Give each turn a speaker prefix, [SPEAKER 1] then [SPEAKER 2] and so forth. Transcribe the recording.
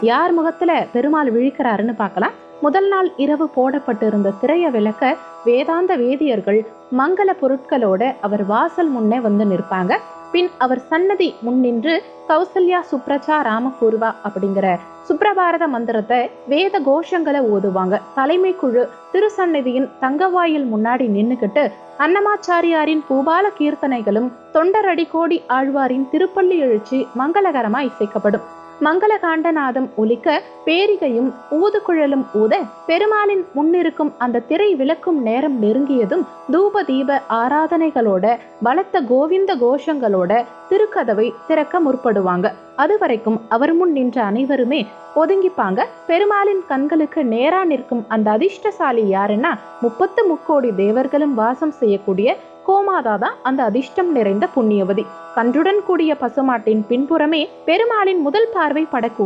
[SPEAKER 1] யார் முகத்துல பெருமாள் விழிக்கிறாருன்னு பார்க்கலாம். முதல் நாள் இரவு போடப்பட்டிருந்த திரைய விளக்க வேதாந்த வேதியர்கள் மங்கள பொருட்களோட அவர் வாசல் முன்னே வந்து நிற்பாங்க. பின் அவர் சன்னதி முன்னின்று கௌசல்யா சுப்ரஜா ராமபூர்வா அப்படிங்கிற சுப்ரபாரத மந்திரத்தை வேத கோஷங்களை ஓதுவாங்க. தலைமை குழு திருசன்னதியின் தங்கவாயில் முன்னாடி நின்னுக்கிட்டு அன்னமாச்சாரியாரின் பூபால கீர்த்தனைகளும் தொண்டரடி கோடி ஆழ்வாரின் திருப்பள்ளி எழுச்சி மங்களகரமா இசைக்கப்படும். மங்கள காண்டநாதம் ஒலிக்க பேரிகையும் ஊதுகுழலும் ஊத பெருமாளின் முன்னிருக்கும் அந்த திரை விளக்கும் நேரம் நெருங்கியதும் தூப தீப ஆராதனைகளோட பலத்த கோவிந்த கோஷங்களோட திருக்கதவை திறக்க முற்படுவாங்க. அதுவரைக்கும் அவர் முன் நின்ற அனைவருமே ஒதுங்கிப்பாங்க. பெருமாளின் கண்களுக்கு நேரா நிற்கும் அந்த அதிர்ஷ்டசாலி யாருன்னா 30 தேவர்களும் வாசம் செய்யக்கூடிய கோமாதா தான் அந்த அதிர்ஷ்டம் நிறைந்த புண்ணியவதி. கன்றுடன் கூடிய பசுமாட்டின் பின்புறமே பெருமாளின் முதல் பார்வை படக்கூடிய